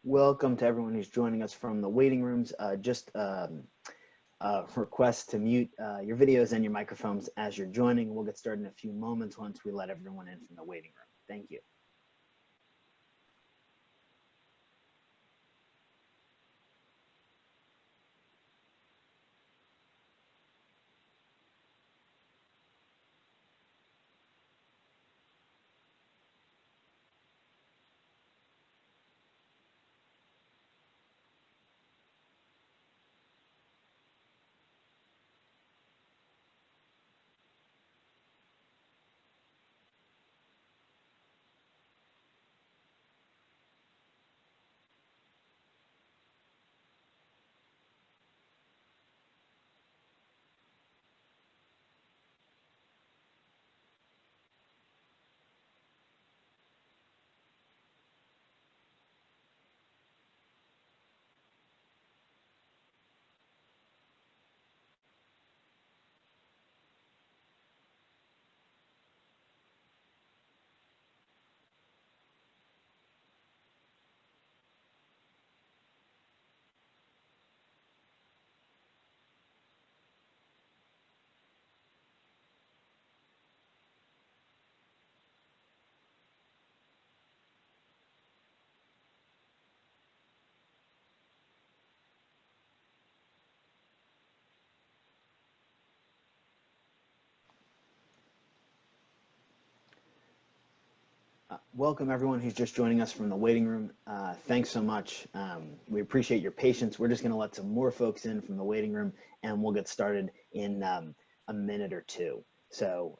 Welcome to everyone who's joining us from the waiting rooms. Request to mute your videos and your microphones as you're joining. We'll get started in a few moments once we let everyone in from the waiting room. Thank you. Welcome everyone who's just joining us from the waiting room. Thanks so much. We appreciate your patience. We're just going to let some more folks in from the waiting room and we'll get started in a minute or two. So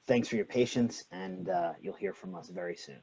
thanks for your patience and you'll hear from us very soon.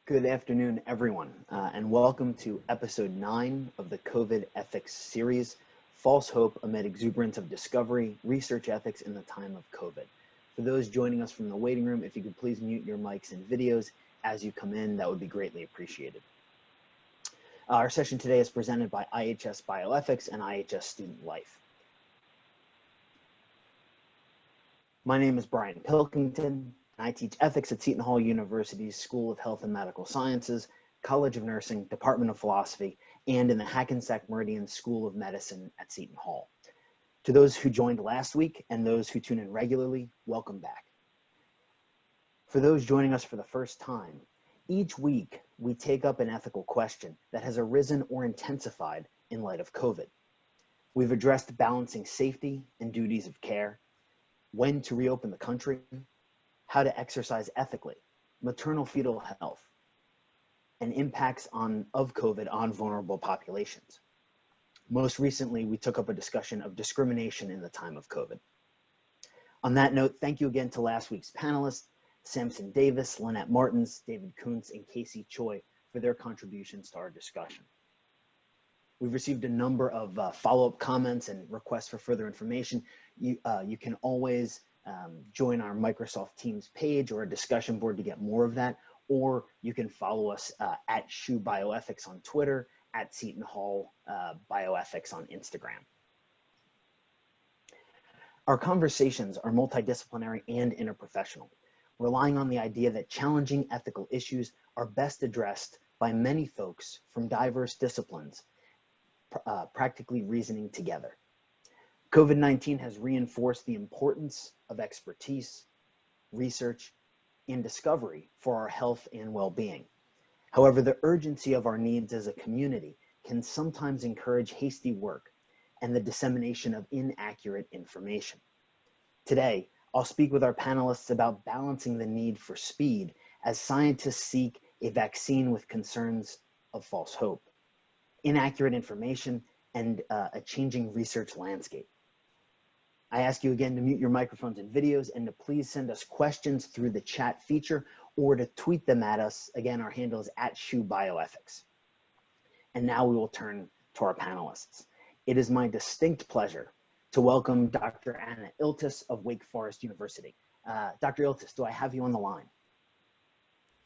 Good afternoon, everyone, and welcome to episode 9 of the COVID Ethics series, False Hope Amid Exuberance of Discovery, Research Ethics in the Time of COVID. For those joining us from the waiting room, if you could please mute your mics and videos as you come in, that would be greatly appreciated. Our session today is presented by IHS Bioethics and IHS Student Life. My name is Bryan Pilkington. I teach ethics at Seton Hall University's School of Health and Medical Sciences, College of Nursing, Department of Philosophy, and in the Hackensack Meridian School of Medicine at Seton Hall. To those who joined last week and those who tune in regularly, welcome back. For those joining us for the first time, each week we take up an ethical question that has arisen or intensified in light of COVID. We've addressed balancing safety and duties of care, when to reopen the country, how to exercise ethically, maternal fetal health, and impacts of COVID on vulnerable populations. Most recently, we took up a discussion of discrimination in the time of COVID. On that note, thank you again to last week's panelists, Samson Davis, Lynette Martins, David Kuntz, and Casey Choi for their contributions to our discussion. We've received a number of follow-up comments and requests for further information. You can always join our Microsoft Teams page or a discussion board to get more of that, or you can follow us at SHU Bioethics on Twitter, at Seton Hall Bioethics on Instagram. Our conversations are multidisciplinary and interprofessional, relying on the idea that challenging ethical issues are best addressed by many folks from diverse disciplines, practically reasoning together. COVID-19 has reinforced the importance of expertise, research, and discovery for our health and well-being. However, the urgency of our needs as a community can sometimes encourage hasty work and the dissemination of inaccurate information. Today, I'll speak with our panelists about balancing the need for speed as scientists seek a vaccine with concerns of false hope, inaccurate information, and a changing research landscape. I ask you again to mute your microphones and videos and to please send us questions through the chat feature or to tweet them at us. Again, our handle is at SHU Bioethics. And now we will turn to our panelists. It is my distinct pleasure to welcome Dr. Anna Iltus of Wake Forest University. Dr. Iltus, do I have you on the line?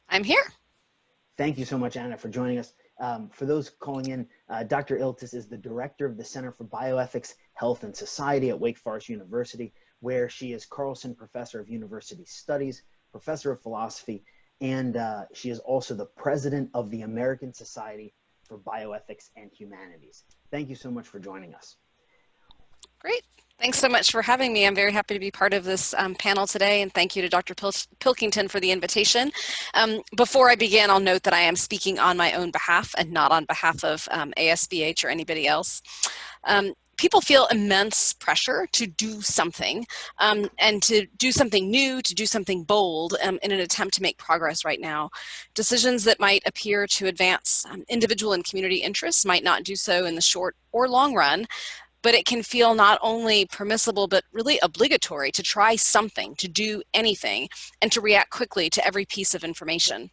I'm here. Thank you so much, Anna, for joining us. For those calling in, Dr. Iltus is the director of the Center for Bioethics, Health, and Society at Wake Forest University, where she is Carlson Professor of University Studies, Professor of Philosophy, and she is also the president of the American Society for Bioethics and Humanities. Thank you so much for joining us. Great. Thanks so much for having me. I'm very happy to be part of this panel today, and thank you to Dr. Pilkington for the invitation. Before I begin, I'll note that I am speaking on my own behalf and not on behalf of ASBH or anybody else. People feel immense pressure to do something and to do something new, to do something bold in an attempt to make progress right now. Decisions that might appear to advance individual and community interests might not do so in the short or long run, but it can feel not only permissible, but really obligatory to try something, to do anything, and to react quickly to every piece of information.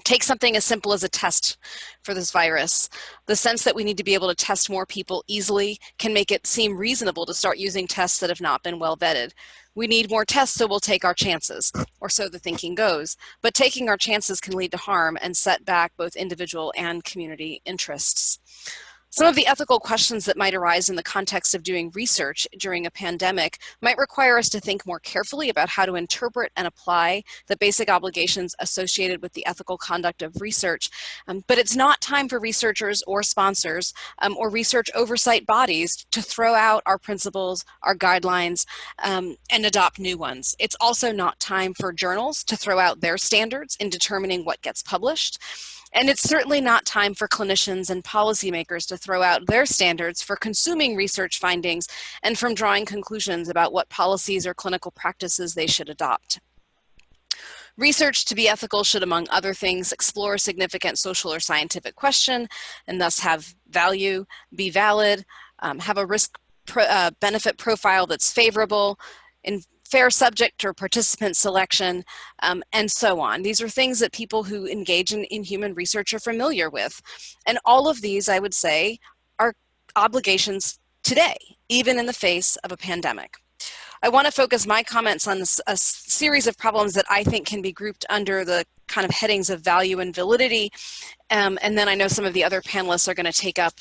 Take something as simple as a test for this virus. The sense that we need to be able to test more people easily can make it seem reasonable to start using tests that have not been well vetted. We need more tests, so we'll take our chances, or so the thinking goes. But taking our chances can lead to harm and set back both individual and community interests. Some of the ethical questions that might arise in the context of doing research during a pandemic might require us to think more carefully about how to interpret and apply the basic obligations associated with the ethical conduct of research. But it's not time for researchers or sponsors or research oversight bodies to throw out our principles, our guidelines, and adopt new ones. It's also not time for journals to throw out their standards in determining what gets published. And it's certainly not time for clinicians and policymakers to throw out their standards for consuming research findings and from drawing conclusions about what policies or clinical practices they should adopt. Research to be ethical should, among other things, explore a significant social or scientific question and thus have value, be valid, have a risk-benefit profile that's favorable, in fair subject or participant selection, and so on. These are things that people who engage in human research are familiar with. And all of these, I would say, are obligations today, even in the face of a pandemic. I want to focus my comments on a series of problems that I think can be grouped under the kind of headings of value and validity. And then I know some of the other panelists are going to take up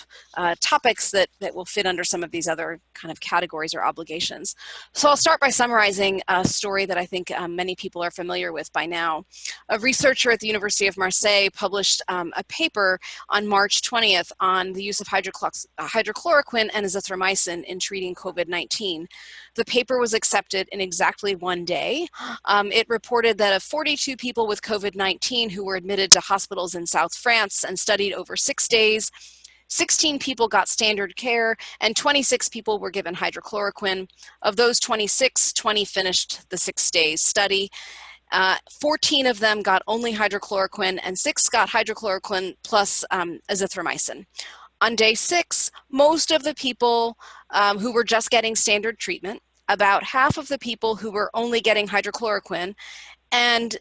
topics that will fit under some of these other kind of categories or obligations. So I'll start by summarizing a story that I think many people are familiar with by now. A researcher at the University of Marseille published a paper on March 20th on the use of hydrochloroquine and azithromycin in treating COVID-19. The paper was accepted in exactly one day. It reported that of 42 people with COVID-19 who were admitted to hospitals in South France and studied over 6 days, 16 people got standard care and 26 people were given hydrochloroquine. Of those 26, 20 finished the 6 days study. 14 of them got only hydrochloroquine and 6 got hydrochloroquine plus azithromycin. On day 6, most of the people who were just getting standard treatment, about half of the people who were only getting hydrochloroquine, and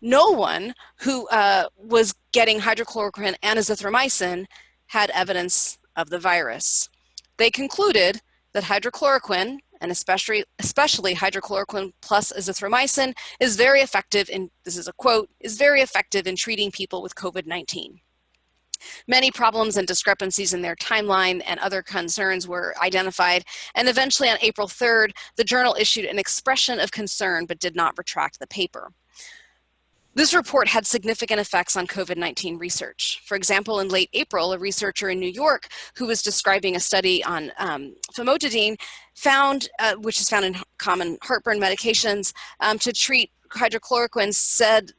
no one who was getting hydrochloroquine and azithromycin had evidence of the virus. They concluded that hydrochloroquine and especially hydrochloroquine plus azithromycin is very effective in, this is a quote, is very effective in treating people with COVID-19. Many problems and discrepancies in their timeline and other concerns were identified, and eventually on April 3rd, the journal issued an expression of concern but did not retract the paper. This report had significant effects on COVID-19 research. For example, in late April, a researcher in New York who was describing a study on famotidine found, which is found in common heartburn medications, to treat hydrochloroquine,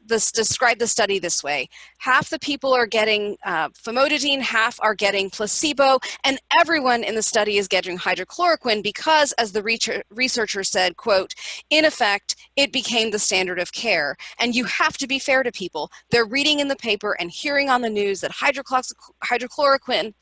described the study this way: half the people are getting famotidine, half are getting placebo, and everyone in the study is getting hydrochloroquine because, as the researcher said, quote, in effect, it became the standard of care. And you have to be fair to people. They're reading in the paper and hearing on the news that hydroxychloroquine,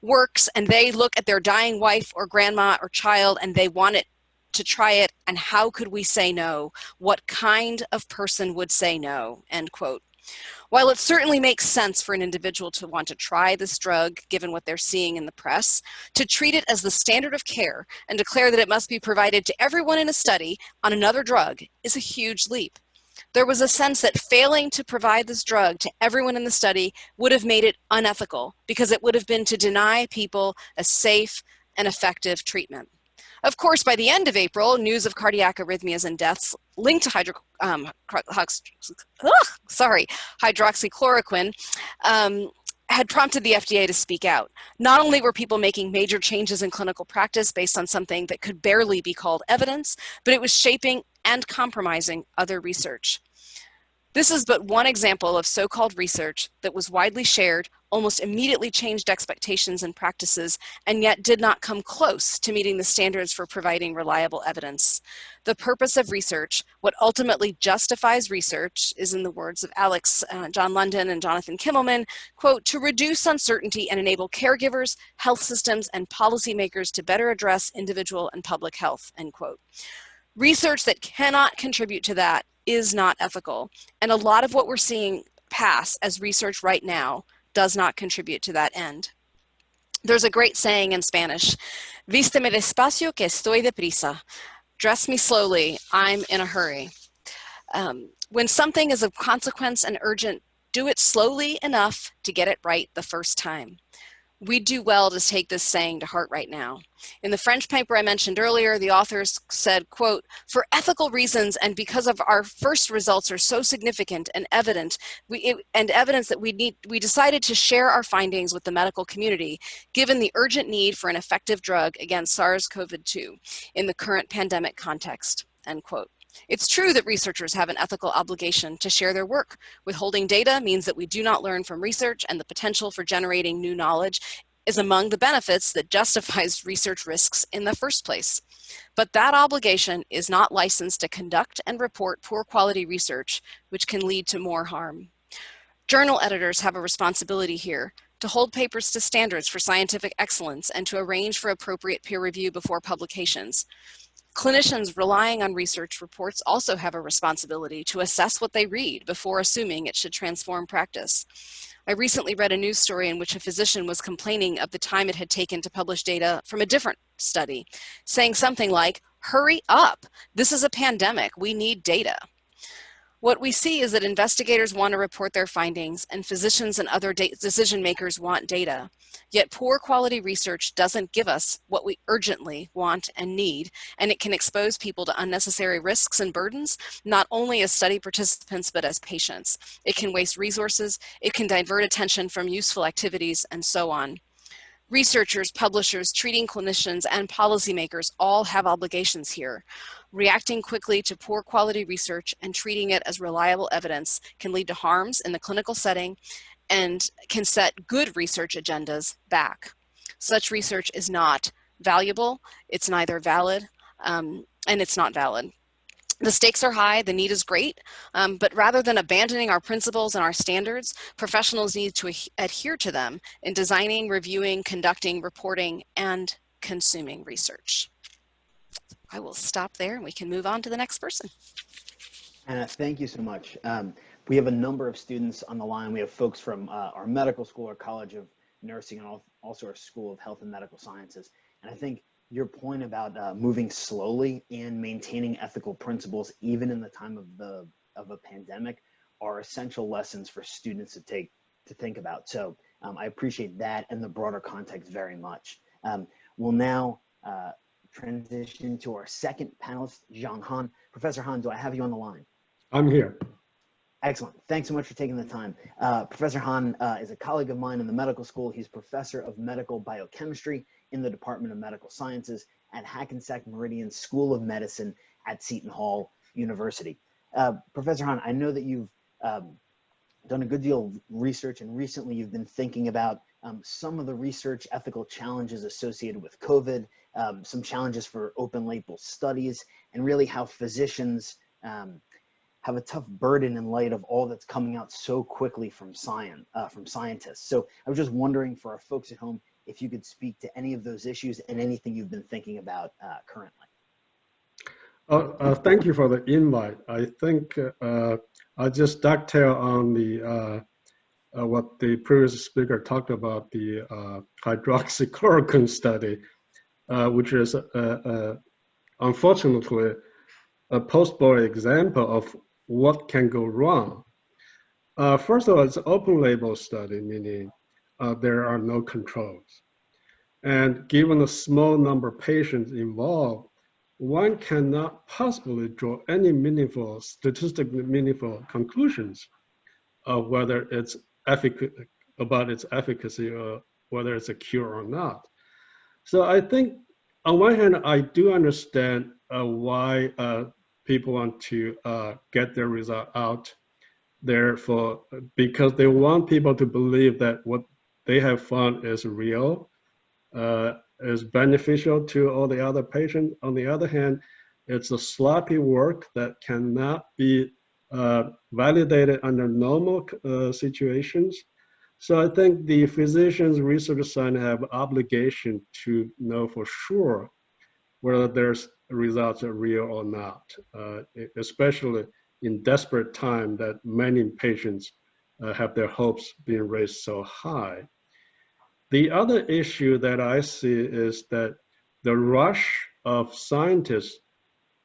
works, and they look at their dying wife or grandma or child and they want it to try it, and how could we say no? What kind of person would say no? End quote. While it certainly makes sense for an individual to want to try this drug, given what they're seeing in the press, to treat it as the standard of care and declare that it must be provided to everyone in a study on another drug is a huge leap. There was a sense that failing to provide this drug to everyone in the study would have made it unethical, because it would have been to deny people a safe and effective treatment. Of course, by the end of April, news of cardiac arrhythmias and deaths linked to hydroxychloroquine had prompted the FDA to speak out. Not only were people making major changes in clinical practice based on something that could barely be called evidence, but it was shaping and compromising other research. This is but one example of so-called research that was widely shared, almost immediately changed expectations and practices, and yet did not come close to meeting the standards for providing reliable evidence. The purpose of research, what ultimately justifies research, is, in the words of Alex, John London, and Jonathan Kimmelman, quote, to reduce uncertainty and enable caregivers, health systems, and policymakers to better address individual and public health, end quote. Research that cannot contribute to that is not ethical, and a lot of what we're seeing pass as research right now does not contribute to that end. There's a great saying in Spanish, vísteme despacio que estoy deprisa. Dress me slowly, I'm in a hurry. When something is of consequence and urgent, do it slowly enough to get it right the first time. We'd do well to take this saying to heart right now. In the French paper I mentioned earlier, the authors said, quote, for ethical reasons and because of our first results are so significant and evident, evidence that we decided to share our findings with the medical community, given the urgent need for an effective drug against SARS-CoV-2 in the current pandemic context, end quote. It's true that researchers have an ethical obligation to share their work. Withholding data means that we do not learn from research, and the potential for generating new knowledge is among the benefits that justifies research risks in the first place. But that obligation is not licensed to conduct and report poor quality research, which can lead to more harm. Journal editors have a responsibility here to hold papers to standards for scientific excellence and to arrange for appropriate peer review before publications. Clinicians relying on research reports also have a responsibility to assess what they read before assuming it should transform practice. I recently read a news story in which a physician was complaining of the time it had taken to publish data from a different study, saying something like, hurry up, this is a pandemic, we need data. What we see is that investigators want to report their findings and physicians and other decision makers want data. Yet poor quality research doesn't give us what we urgently want and need, and it can expose people to unnecessary risks and burdens, not only as study participants, but as patients. It can waste resources, it can divert attention from useful activities, and so on. Researchers, publishers, treating clinicians, and policymakers all have obligations here. Reacting quickly to poor quality research and treating it as reliable evidence can lead to harms in the clinical setting and can set good research agendas back. Such research is not valuable, it's neither valid, and it's not valid. The stakes are high, the need is great, but rather than abandoning our principles and our standards, professionals need to adhere to them in designing, reviewing, conducting, reporting, and consuming research. I will stop there and we can move on to the next person. Anna, thank you so much. We have a number of students on the line. We have folks from our medical school, our College of Nursing, and also our School of Health and Medical Sciences. And I think your point about moving slowly and maintaining ethical principles, even in the time of a pandemic, are essential lessons for students to think about. So I appreciate that and the broader context very much. We'll now transition to our second panelist, Zhang Han. Professor Han, do I have you on the line? I'm here. Excellent. Thanks so much for taking the time. Professor Han is a colleague of mine in the medical school. He's professor of medical biochemistry in the Department of Medical Sciences at Hackensack Meridian School of Medicine at Seton Hall University. Professor Han, I know that you've done a good deal of research, and recently you've been thinking about some of the research ethical challenges associated with COVID, some challenges for open label studies, and really how physicians have a tough burden in light of all that's coming out so quickly from scientists. So I was just wondering, for our folks at home, if you could speak to any of those issues and anything you've been thinking about currently. Thank you for the invite. I think I'll just dovetail on the what the previous speaker talked about, the hydroxychloroquine study, which is unfortunately a post-board example of what can go wrong. First of all, it's an open label study, meaning there are no controls. And given a small number of patients involved, one cannot possibly draw any statistically meaningful conclusions of whether it's about its efficacy or whether it's a cure or not. So I think on one hand, I do understand why people want to get their result out there because they want people to believe that what they have found is real, is beneficial to all the other patients. On the other hand, it's a sloppy work that cannot be validated under normal situations. So I think the physicians, research scientists have obligation to know for sure whether there's results are real or not, especially in desperate time that many patients have their hopes being raised so high. The other issue that I see is that the rush of scientists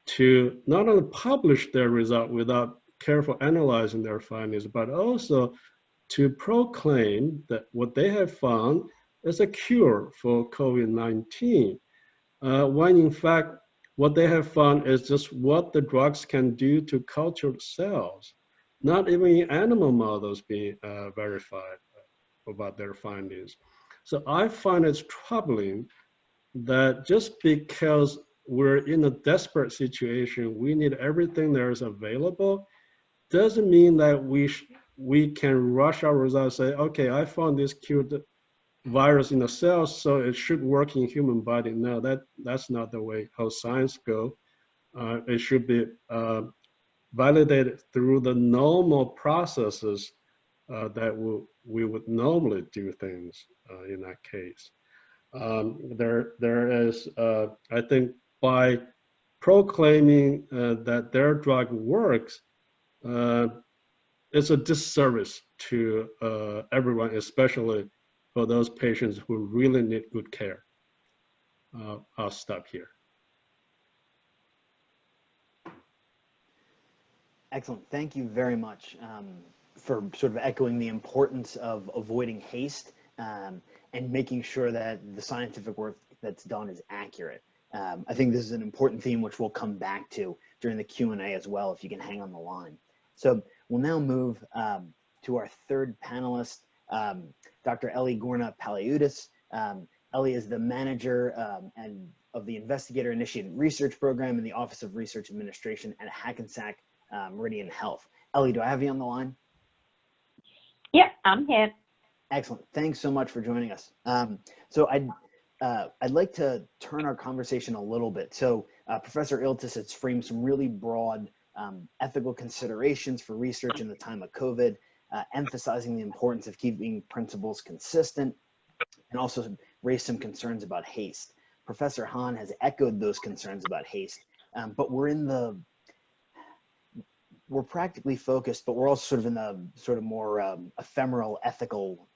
to not only publish their result without careful analyzing their findings, but also to proclaim that what they have found is a cure for COVID-19, when in fact, what they have found is just what the drugs can do to cultured cells, not even in animal models being verified about their findings. So I find it troubling that just because we're in a desperate situation, we need everything that is available, doesn't mean that we can rush our results and say, okay, I found this cured virus in the cells, so it should work in human body. No, that's not the way how science goes. It should be validated through the normal processes that we would normally do things in that case. There is, I think, by proclaiming that their drug works, it's a disservice to everyone, especially for those patients who really need good care. I'll stop here. Excellent. Thank you very much for sort of echoing the importance of avoiding haste and making sure that the scientific work that's done is accurate. I think this is an important theme which we'll come back to during the Q&A as well, if you can hang on the line. So we'll now move to our third panelist, Dr. Ellie Gorna Palaiudis. Ellie is the manager of the investigator-initiated research program in the Office of Research Administration at Hackensack Meridian Health. Ellie, do I have you on the line? Yep, I'm here. Excellent. Thanks so much for joining us. So I'd like to turn our conversation a little bit. So Professor Iltus has framed some really broad ethical considerations for research in the time of COVID, emphasizing the importance of keeping principles consistent, and also raised some concerns about haste. Professor Han has echoed those concerns about haste, but we're practically focused, but we're also sort of in the sort of more ephemeral ethical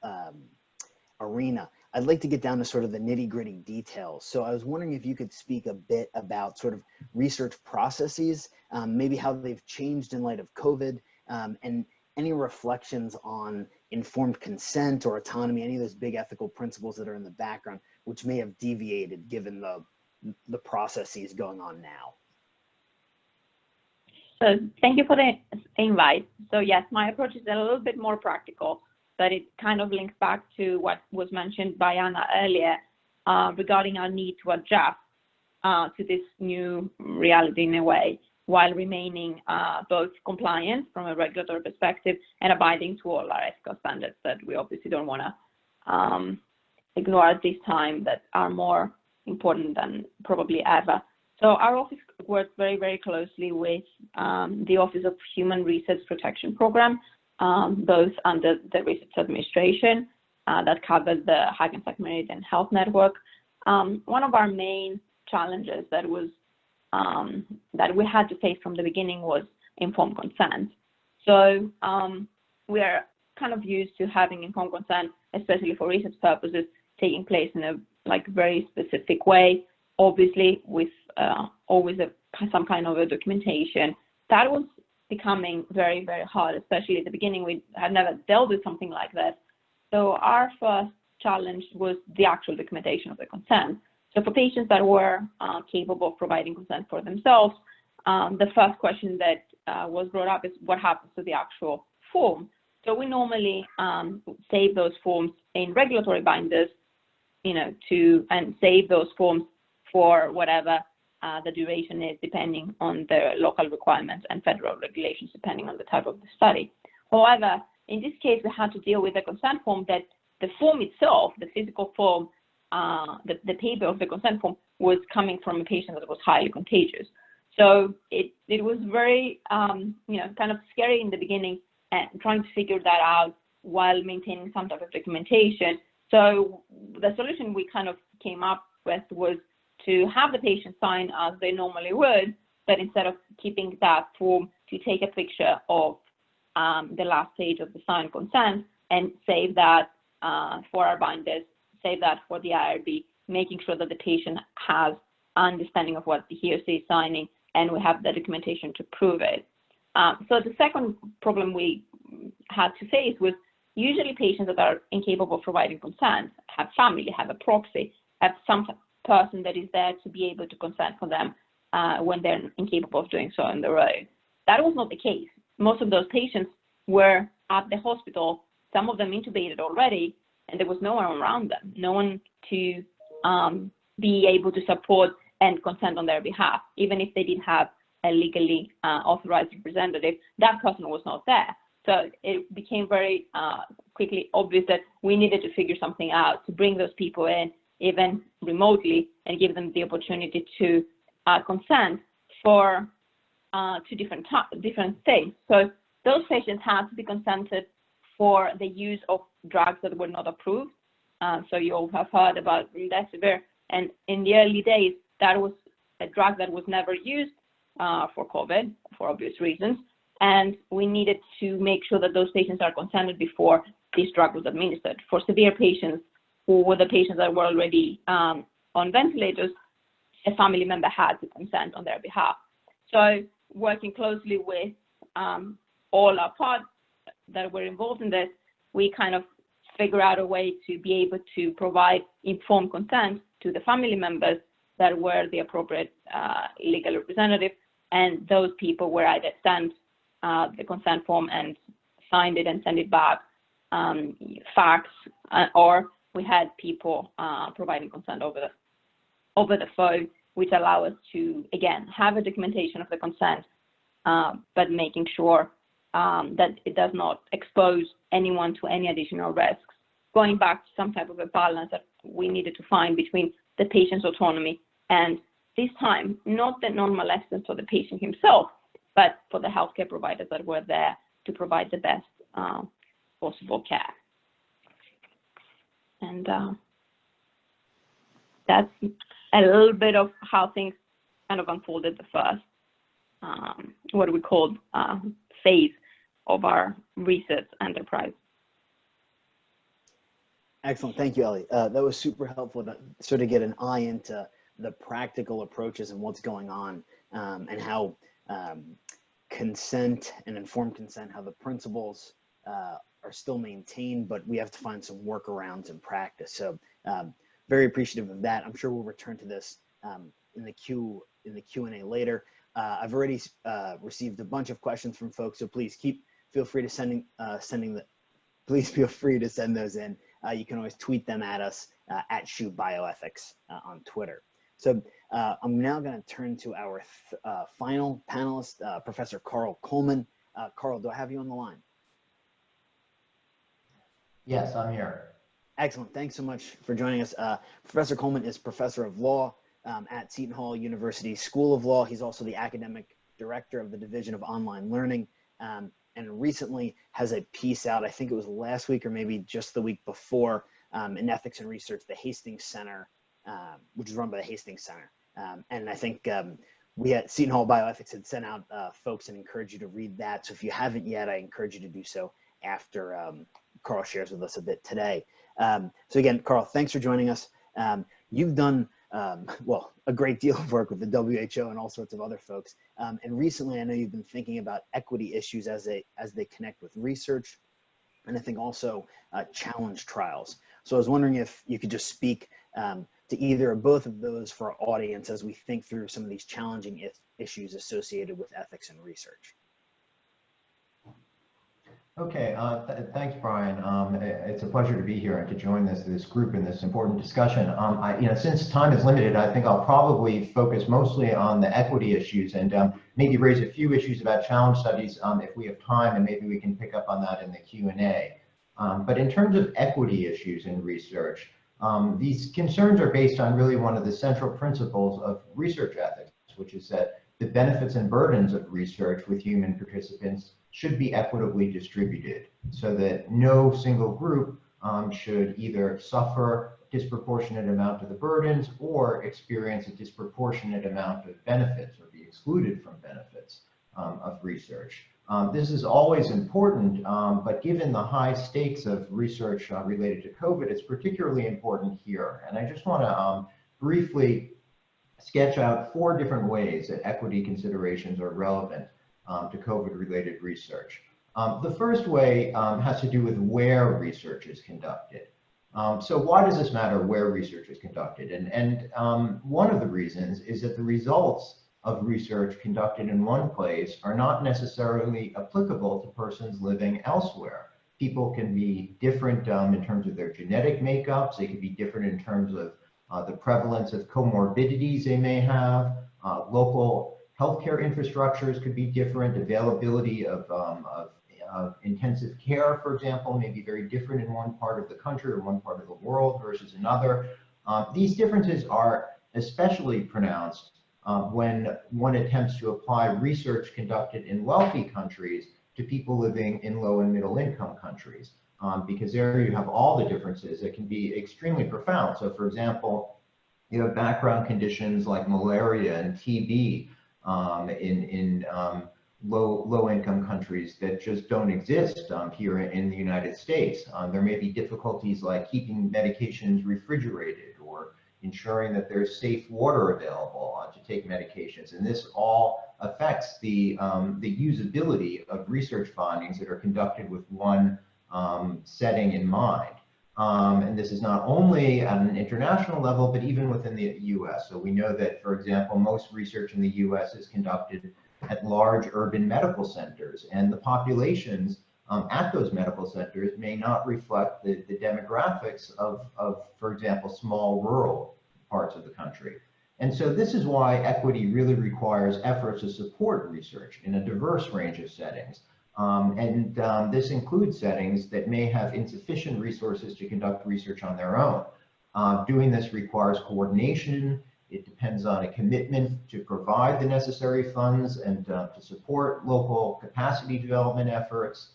arena. I'd like to get down to sort of the nitty-gritty details. So I was wondering if you could speak a bit about sort of research processes, maybe how they've changed in light of COVID, and any reflections on informed consent or autonomy, any of those big ethical principles that are in the background, which may have deviated given the processes going on now. So thank you for the invite. So yes, my approach is a little bit more practical, but it kind of links back to what was mentioned by Anna earlier regarding our need to adjust to this new reality in a way, while remaining both compliant from a regulatory perspective and abiding to all our ethical standards that we obviously don't want to ignore at this time, that are more important than probably ever. So our office works very, very closely with the Office of Human Research Protection Program, both under the Research Administration that covers the Hackensack Meridian Health Network. One of our main challenges that we had to face from the beginning was informed consent. So we are kind of used to having informed consent, especially for research purposes, taking place in a very specific way, obviously with always some kind of a documentation. That was becoming very, very hard, especially at the beginning. We had never dealt with something like that. So our first challenge was the actual documentation of the consent. So for patients that were capable of providing consent for themselves, the first question that was brought up is what happens to the actual form. So we normally save those forms in regulatory binders, and save those forms for whatever the duration is, depending on the local requirements and federal regulations, depending on the type of the study. However, in this case, we had to deal with a consent form that the form itself, the physical form, the paper of the consent form was coming from a patient that was highly contagious. So it was very, kind of scary in the beginning, and trying to figure that out while maintaining some type of documentation. So the solution we kind of came up with was to have the patient sign as they normally would, but instead of keeping that form, to take a picture of the last page of the signed consent and save that for our binders, save that for the IRB, making sure that the patient has understanding of what he or she is signing, and we have the documentation to prove it. So the second problem we had to face was usually patients that are incapable of providing consent have family, have a proxy, have some person that is there to be able to consent for them when they're incapable of doing so on their own. That was not the case. Most of those patients were at the hospital, some of them intubated already, and there was no one around them, no one to be able to support and consent on their behalf. Even if they did have a legally authorized representative, that person was not there. So it became very quickly obvious that we needed to figure something out to bring those people in, even remotely, and give them the opportunity to consent for two different things. So those patients had to be consented for the use of drugs that were not approved. So you all have heard about remdesivir, and in the early days, that was a drug that was never used for COVID, for obvious reasons. And we needed to make sure that those patients are consented before this drug was administered. For severe patients, who were the patients that were already on ventilators, a family member had to consent on their behalf. So working closely with all our parts that were involved in this, we kind of figure out a way to be able to provide informed consent to the family members that were the appropriate legal representative, and those people were either sent the consent form and signed it and sent it back, fax, or we had people providing consent over the phone, which allow us to, again, have a documentation of the consent, but making sure that it does not expose anyone to any additional risks. Going back to some type of a balance that we needed to find between the patient's autonomy and, this time, not the non-molestant or the patient himself, but for the healthcare providers that were there to provide the best possible care. And that's a little bit of how things kind of unfolded the first, what we called phase of our research enterprise. Excellent. Thank you, Ellie. That was super helpful to sort of get an eye into the practical approaches and what's going on, and how consent and informed consent, how the principles are still maintained, but we have to find some workarounds in practice. So very appreciative of that. I'm sure we'll return to this in the Q&A later. I've already received a bunch of questions from folks, so please feel free to send those in. You can always tweet them at us at Shoot Bioethics on Twitter. So I'm now going to turn to our final panelist, Professor Carl Coleman. Carl, do I have you on the line? Yes, I'm here. Excellent. Thanks so much for joining us. Professor Coleman is Professor of Law at Seton Hall University School of Law. He's also the academic director of the Division of Online Learning, and recently has a piece out, I think it was last week or maybe just the week before, in Ethics and Research, the Hastings Center, which is run by the Hastings Center. And I think we at Seton Hall Bioethics had sent out folks and encouraged you to read that. So if you haven't yet, I encourage you to do so after Carl shares with us a bit today. So again, Carl, thanks for joining us. You've done, well, a great deal of work with the WHO and all sorts of other folks. And recently, I know you've been thinking about equity issues as they connect with research, and I think also challenge trials. So I was wondering if you could just speak to either or both of those for our audience as we think through some of these challenging issues associated with ethics and research. Okay, thanks, Brian. It's a pleasure to be here and to join this group in this important discussion. Since time is limited, I think I'll probably focus mostly on the equity issues and maybe raise a few issues about challenge studies if we have time, and maybe we can pick up on that in the Q&A. But in terms of equity issues in research, these concerns are based on really one of the central principles of research ethics, which is that the benefits and burdens of research with human participants should be equitably distributed so that no single group should either suffer a disproportionate amount of the burdens or experience a disproportionate amount of benefits or be excluded from benefits of research. This is always important, but given the high stakes of research related to COVID, it's particularly important here. And I just want to briefly sketch out 4 different ways that equity considerations are relevant to COVID-related research. The first way has to do with where research is conducted. So why does this matter where research is conducted? And one of the reasons is that the results of research conducted in one place are not necessarily applicable to persons living elsewhere. People can be different in terms of their genetic makeups. They can be different in terms of the prevalence of comorbidities they may have. Local healthcare infrastructures could be different. Availability of intensive care, for example, may be very different in one part of the country or one part of the world versus another. These differences are especially pronounced when one attempts to apply research conducted in wealthy countries to people living in low and middle income countries, because there you have all the differences that can be extremely profound. So for example, you have background conditions like malaria and TB in low income countries that just don't exist here in the United States. There may be difficulties like keeping medications refrigerated or ensuring that there's safe water available to take medications. And this all affects the usability of research findings that are conducted with one setting in mind. And this is not only at an international level, but even within the US. So we know that, for example, most research in the US is conducted at large urban medical centers, and the populations at those medical centers may not reflect the demographics of, for example, small rural parts of the country. And so this is why equity really requires efforts to support research in a diverse range of settings. This includes settings that may have insufficient resources to conduct research on their own. Doing this requires coordination. It depends on a commitment to provide the necessary funds and to support local capacity development efforts.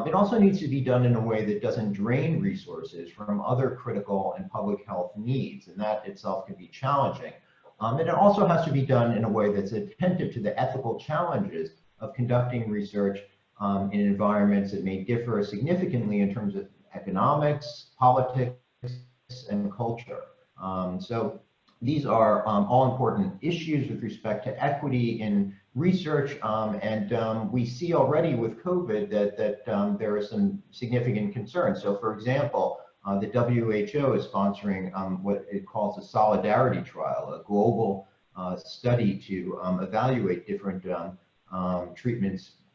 It also needs to be done in a way that doesn't drain resources from other critical and public health needs, and that itself can be challenging. And it also has to be done in a way that's attentive to the ethical challenges of conducting research in environments that may differ significantly in terms of economics, politics, and culture. So these are all important issues with respect to equity in research, and we see already with COVID that there are some significant concerns. So for example, the WHO is sponsoring what it calls a solidarity trial, a global study to evaluate different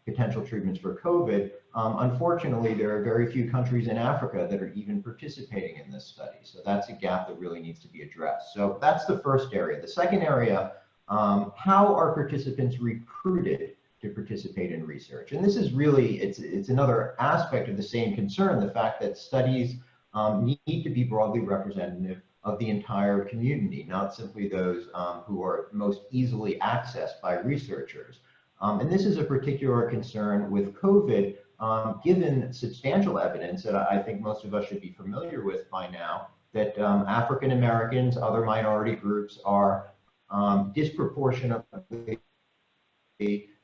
potential treatments for COVID. Unfortunately, there are very few countries in Africa that are even participating in this study. So that's a gap that really needs to be addressed. So that's the first area. The second area, how are participants recruited to participate in research? And this is really, it's another aspect of the same concern, the fact that studies need to be broadly representative of the entire community, not simply those who are most easily accessed by researchers. And this is a particular concern with COVID, given substantial evidence that I think most of us should be familiar with by now, that African Americans, other minority groups are disproportionately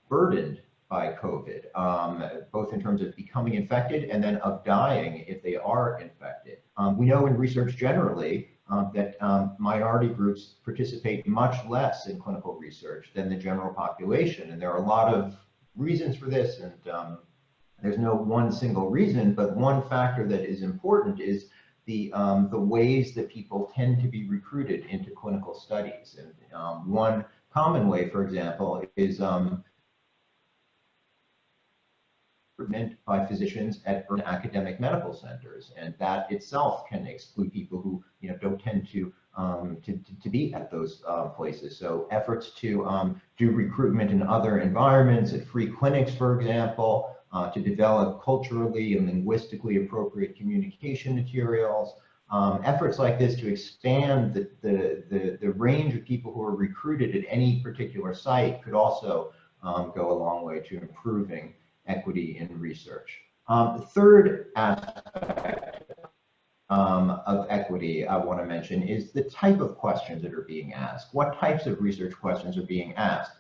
burdened by COVID, both in terms of becoming infected and then of dying if they are infected. We know in research generally that minority groups participate much less in clinical research than the general population. And there are a lot of reasons for this, and there's no one single reason, but one factor that is important is the ways that people tend to be recruited into clinical studies. And one common way, for example, is recruitment by physicians at academic medical centers, and that itself can exclude people who don't tend to be at those places. So efforts to do recruitment in other environments, at free clinics, for example, to develop culturally and linguistically appropriate communication materials. Efforts like this to expand the range of people who are recruited at any particular site could also go a long way to improving equity in research. The third aspect of equity I want to mention is the type of questions that are being asked. What types of research questions are being asked?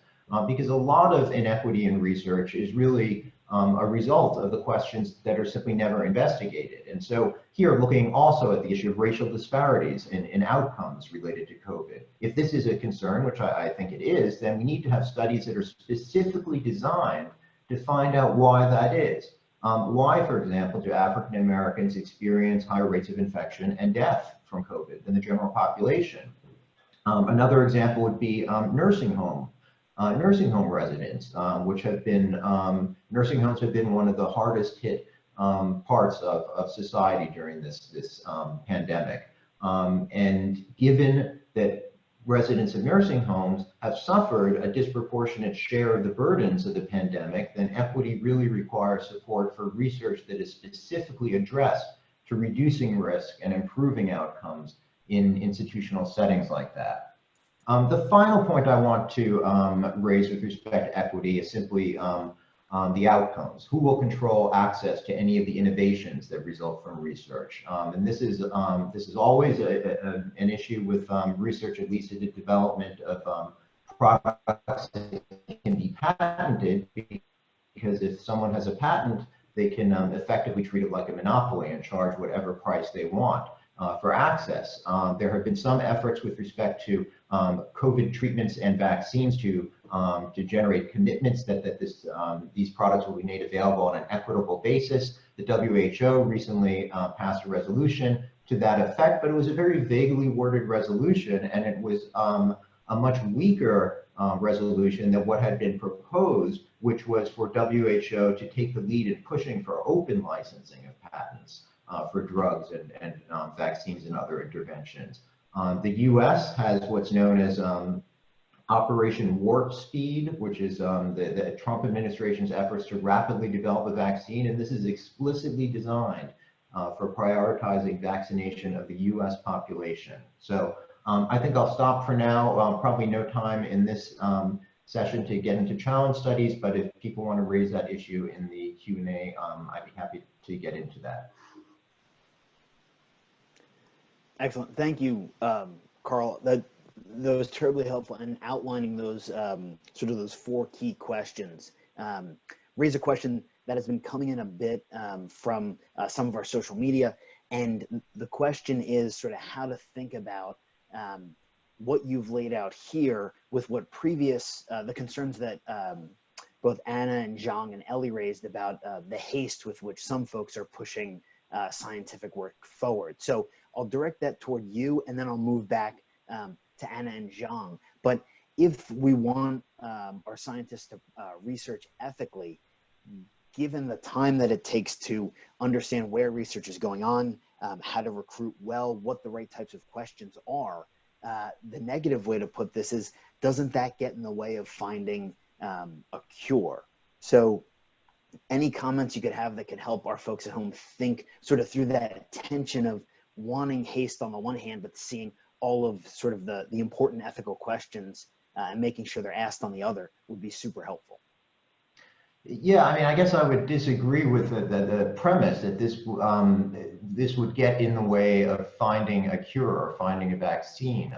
Because a lot of inequity in research is really a result of the questions that are simply never investigated. And so here, looking also at the issue of racial disparities in outcomes related to COVID. If this is a concern, which I think it is, then we need to have studies that are specifically designed to find out why that is. Why, for example, do African Americans experience higher rates of infection and death from COVID than the general population? Another example would be nursing home residents, which have been, nursing homes have been one of the hardest hit parts of society during this pandemic. And given that residents of nursing homes have suffered a disproportionate share of the burdens of the pandemic, then equity really requires support for research that is specifically addressed to reducing risk and improving outcomes in institutional settings like that. The final point I want to raise with respect to equity is simply the outcomes. Who will control access to any of the innovations that result from research? And this is always an issue with research, at least in the development of products that can be patented, because if someone has a patent, they can effectively treat it like a monopoly and charge whatever price they want for access. There have been some efforts with respect to COVID treatments and vaccines to generate commitments that these products will be made available on an equitable basis. The WHO recently passed a resolution to that effect, but it was a very vaguely worded resolution, and it was a much weaker resolution than what had been proposed, which was for WHO to take the lead in pushing for open licensing of patents for drugs and vaccines and other interventions. The US has what's known as Operation Warp Speed, which is the Trump administration's efforts to rapidly develop a vaccine, and this is explicitly designed for prioritizing vaccination of the US population. So I think I'll stop for now. Probably no time in this session to get into challenge studies, but if people want to raise that issue in the Q&A, I'd be happy to get into that. Excellent. Thank you, Carl. That was terribly helpful in outlining those sort of those four key questions. Raise a question that has been coming in a bit from some of our social media, And the question is sort of how to think about what you've laid out here with what previous, the concerns that both Anna and Zhang and Ellie raised about the haste with which some folks are pushing scientific work forward. So I'll direct that toward you, and then I'll move back to Anna and Zhang. But if we want our scientists to research ethically, given the time that it takes to understand where research is going on, how to recruit well, what the right types of questions are, the negative way to put this is, doesn't that get in the way of finding a cure? So any comments you could have that could help our folks at home think sort of through that tension of wanting haste on the one hand, but seeing all of sort of the important ethical questions and making sure they're asked on the other would be super helpful. Yeah, I mean, I guess I would disagree with the premise that this would get in the way of finding a cure or finding a vaccine.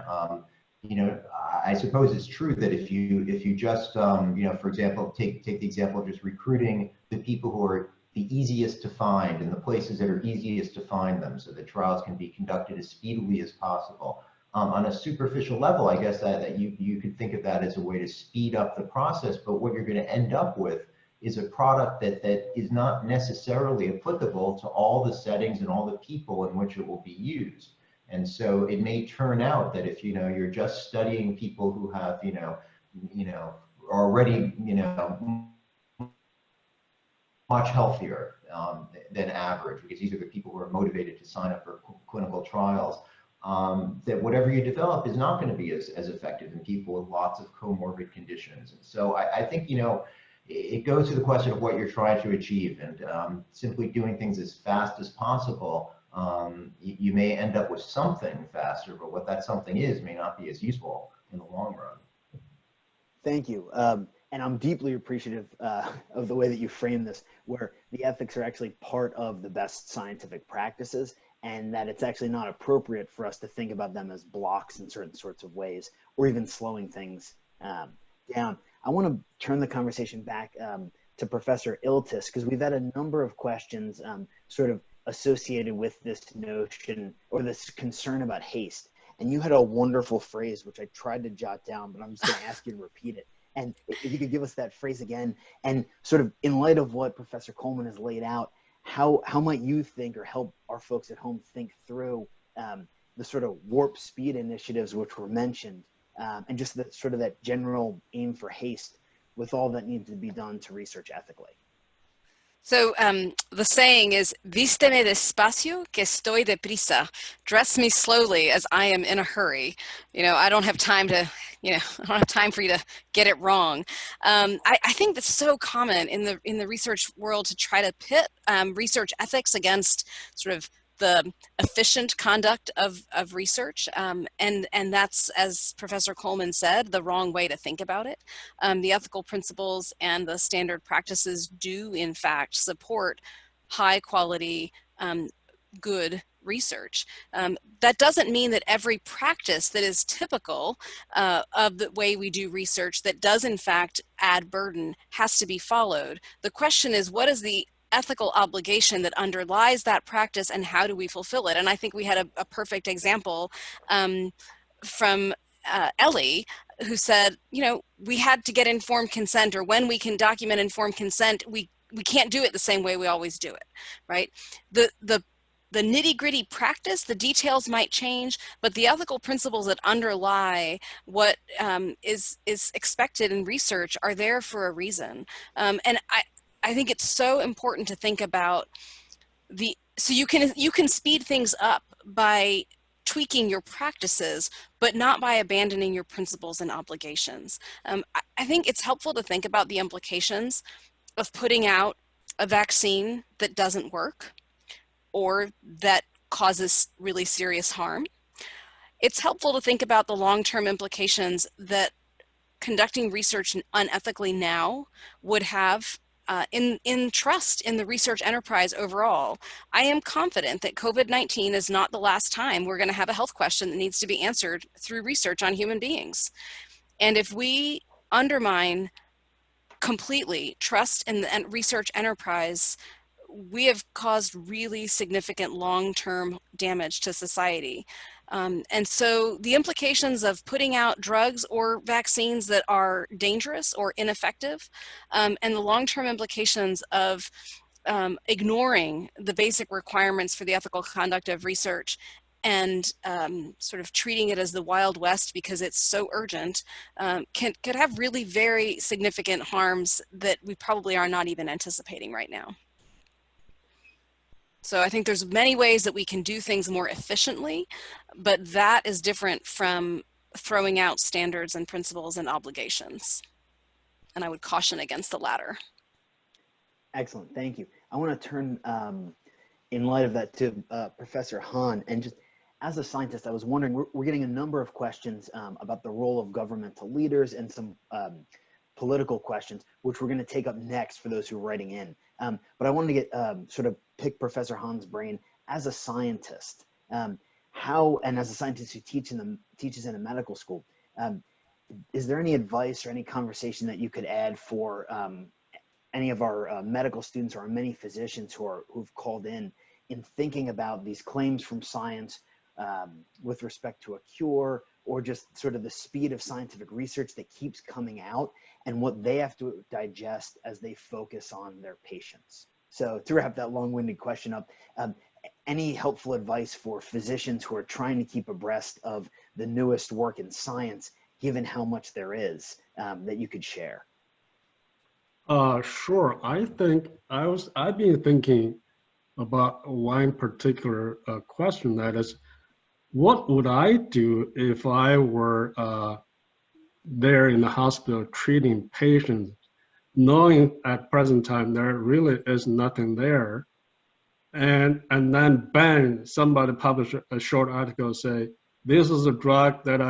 You know, I suppose it's true that if you just you know, for example, take the example of just recruiting the people who are the easiest to find in the places that are easiest to find them, so that trials can be conducted as speedily as possible. On a superficial level, I guess that you could think of that as a way to speed up the process, but what you're going to end up with is a product that is not necessarily applicable to all the settings and all the people in which it will be used. And so it may turn out that if, you know, you're just studying people who have, you know, already, you know, much healthier than average, because these are the people who are motivated to sign up for clinical trials, that whatever you develop is not going to be as effective in people with lots of comorbid conditions. And so I think, you know, it goes to the question of what you're trying to achieve, and simply doing things as fast as possible, you may end up with something faster, but what that something is may not be as useful in the long run. Thank you. And I'm deeply appreciative of the way that you frame this, where the ethics are actually part of the best scientific practices, and that it's actually not appropriate for us to think about them as blocks in certain sorts of ways, or even slowing things down. I want to turn the conversation back to Professor Iltus, because we've had a number of questions sort of associated with this notion or this concern about haste. And you had a wonderful phrase, which I tried to jot down, but I'm just going to ask you to repeat it. And if you could give us that phrase again, and sort of in light of what Professor Coleman has laid out, how might you think, or help our folks at home think through the sort of warp speed initiatives which were mentioned, and just the sort of that general aim for haste with all that needs to be done to research ethically? So the saying is, vísteme despacio que estoy deprisa. Dress me slowly as I am in a hurry. You know, I don't have time to, I don't have time for you to get it wrong. I think that's so common in the research world to try to pit research ethics against sort of the efficient conduct of research, and that's, as Professor Coleman said, the wrong way to think about it. The ethical principles and the standard practices do in fact support high quality, good research. That doesn't mean that every practice that is typical of the way we do research that does in fact add burden has to be followed. The question is, what is the ethical obligation that underlies that practice, and how do we fulfill it? And I think we had a perfect example from Ellie, who said, you know, we had to get informed consent, or when we can document informed consent, we can't do it the same way we always do it, right? The nitty-gritty practice, the details might change, but the ethical principles that underlie what is expected in research are there for a reason. And I think it's so important to think about so you can speed things up by tweaking your practices, but not by abandoning your principles and obligations. I think it's helpful to think about the implications of putting out a vaccine that doesn't work or that causes really serious harm. It's helpful to think about the long-term implications that conducting research unethically now would have in trust in the research enterprise overall. I am confident that COVID-19 is not the last time we're going to have a health question that needs to be answered through research on human beings. And if we undermine completely trust in the research enterprise, we have caused really significant long-term damage to society. And so the implications of putting out drugs or vaccines that are dangerous or ineffective, and the long-term implications of ignoring the basic requirements for the ethical conduct of research and sort of treating it as the Wild West because it's so urgent, could have really very significant harms that we probably are not even anticipating right now. So I think there's many ways that we can do things more efficiently, but that is different from throwing out standards and principles and obligations. And I would caution against the latter. Excellent, thank you. I want to turn, in light of that, to Professor Hahn. And just as a scientist, I was wondering, we're getting a number of questions about the role of governmental leaders and some political questions, which we're going to take up next for those who are writing in. But I wanted to get sort of pick Professor Hahn's brain as a scientist. How, and as a scientist who teaches in a medical school, is there any advice or any conversation that you could add for any of our medical students or many physicians who've called in thinking about these claims from science with respect to a cure, or just sort of the speed of scientific research that keeps coming out and what they have to digest as they focus on their patients? So to wrap that long-winded question up, any helpful advice for physicians who are trying to keep abreast of the newest work in science, given how much there is, that you could share? Sure. I think I've been thinking about one particular question, that is, what would I do if I were there in the hospital treating patients, knowing at present time there really is nothing there, and then bang, somebody published a short article say, this is a drug that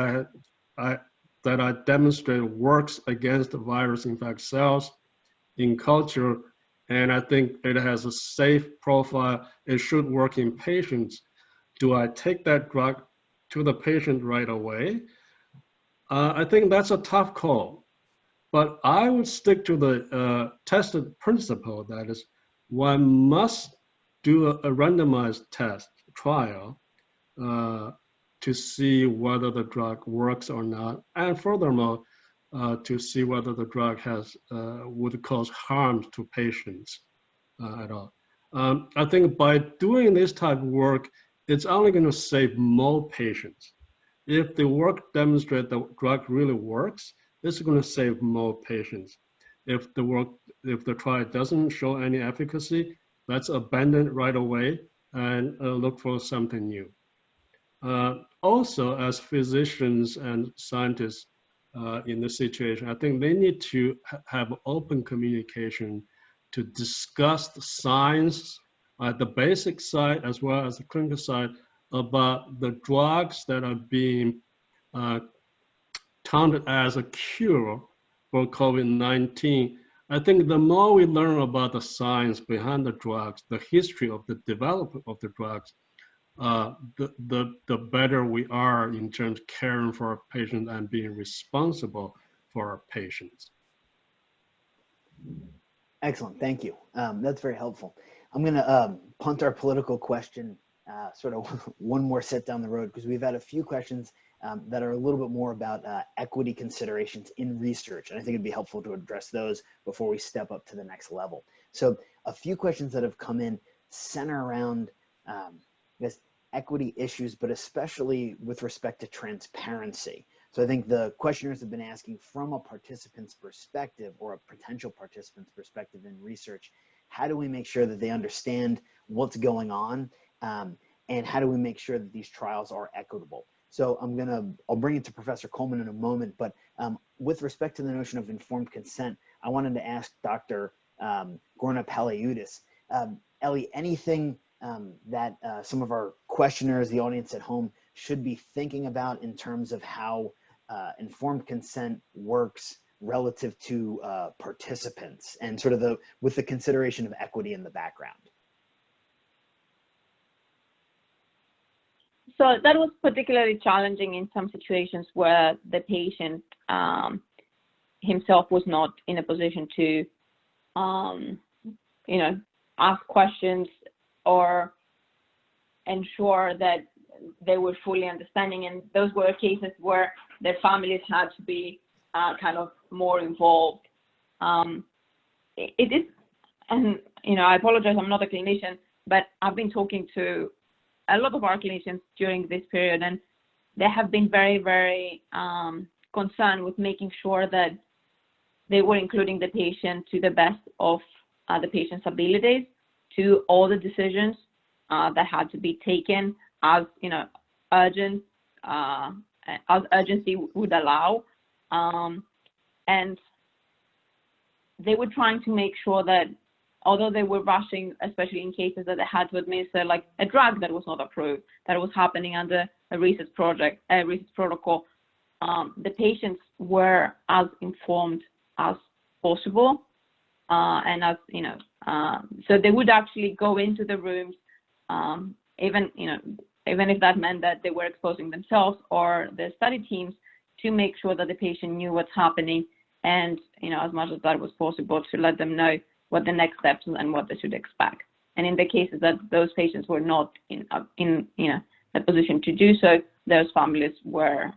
I demonstrated works against the virus infected cells in culture, and I think it has a safe profile, it should work in patients. Do I take that drug to the patient right away? I think that's a tough call, but I would stick to the tested principle, that is, one must do a randomized trial to see whether the drug works or not, and furthermore, to see whether the drug would cause harm to patients at all. I think by doing this type of work, it's only going to save more patients. If the work demonstrates the drug really works, it's going to save more patients. If the trial doesn't show any efficacy, let's abandon it right away and look for something new. Also, as physicians and scientists in this situation, I think they need to have open communication to discuss the science at the basic side as well as the clinical side about the drugs that are being touted as a cure for COVID-19. I think the more we learn about the science behind the drugs, the history of the development of the drugs, the better we are in terms of caring for our patients and being responsible for our patients. Excellent, thank you. That's very helpful. I'm gonna punt our political question sort of one more set down the road, because we've had a few questions that are a little bit more about equity considerations in research. And I think it'd be helpful to address those before we step up to the next level. So a few questions that have come in center around equity issues, but especially with respect to transparency. So I think the questioners have been asking from a participant's perspective or a potential participant's perspective in research, how do we make sure that they understand what's going on? And how do we make sure that these trials are equitable? So I'll bring it to Professor Coleman in a moment, but with respect to the notion of informed consent, I wanted to ask Dr. Gorna Palaiudis, Ellie, anything that some of our questioners, the audience at home, should be thinking about in terms of how informed consent works relative to participants and sort of with the consideration of equity in the background? So that was particularly challenging in some situations where the patient himself was not in a position to, ask questions or ensure that they were fully understanding. And those were cases where their families had to be kind of more involved. It is, and I apologize, I'm not a clinician, but I've been talking to a lot of our clinicians during this period, and they have been very, very concerned with making sure that they were including the patient to the best of the patient's abilities to all the decisions that had to be taken as urgent, as urgency would allow, and they were trying to make sure that although they were rushing, especially in cases that they had to administer like a drug that was not approved, that was happening under a research protocol, the patients were as informed as possible, and as so they would actually go into the rooms, even if that meant that they were exposing themselves or the study teams, to make sure that the patient knew what's happening, and as much as that was possible, to let them know what the next steps and what they should expect. And in the cases that those patients were not in a position to do so, those families were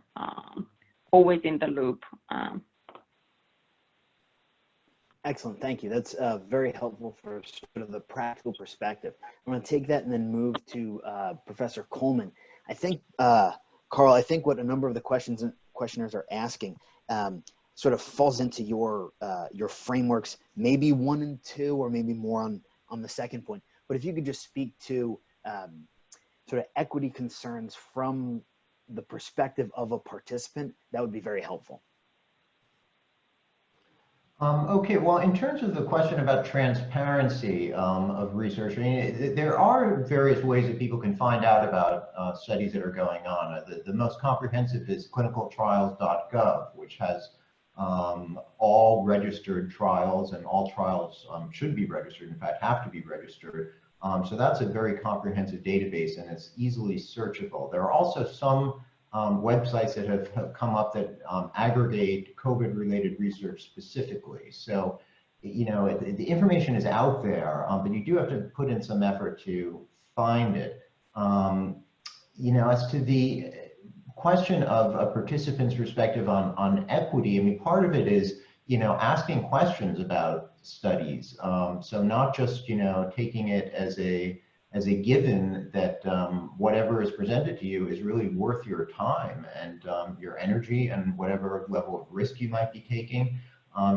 always in the loop. Excellent, thank you. That's very helpful for sort of the practical perspective. I'm going to take that and then move to Professor Coleman. I think, Carl, I think what a number of the questioners are asking sort of falls into your frameworks, maybe 1 and 2, or maybe more on the second point. But if you could just speak to sort of equity concerns from the perspective of a participant, that would be very helpful. Okay, well, in terms of the question about transparency of research, I mean, there are various ways that people can find out about studies that are going on. The most comprehensive is clinicaltrials.gov, which has all registered trials, and all trials should be registered, in fact, have to be registered. So that's a very comprehensive database, and it's easily searchable. There are also some websites that have come up that aggregate COVID-related research specifically. So, the information is out there, but you do have to put in some effort to find it. As to the question of a participant's perspective on equity, I mean, part of it is, asking questions about studies. So not just, taking it as a given that whatever is presented to you is really worth your time and your energy and whatever level of risk you might be taking.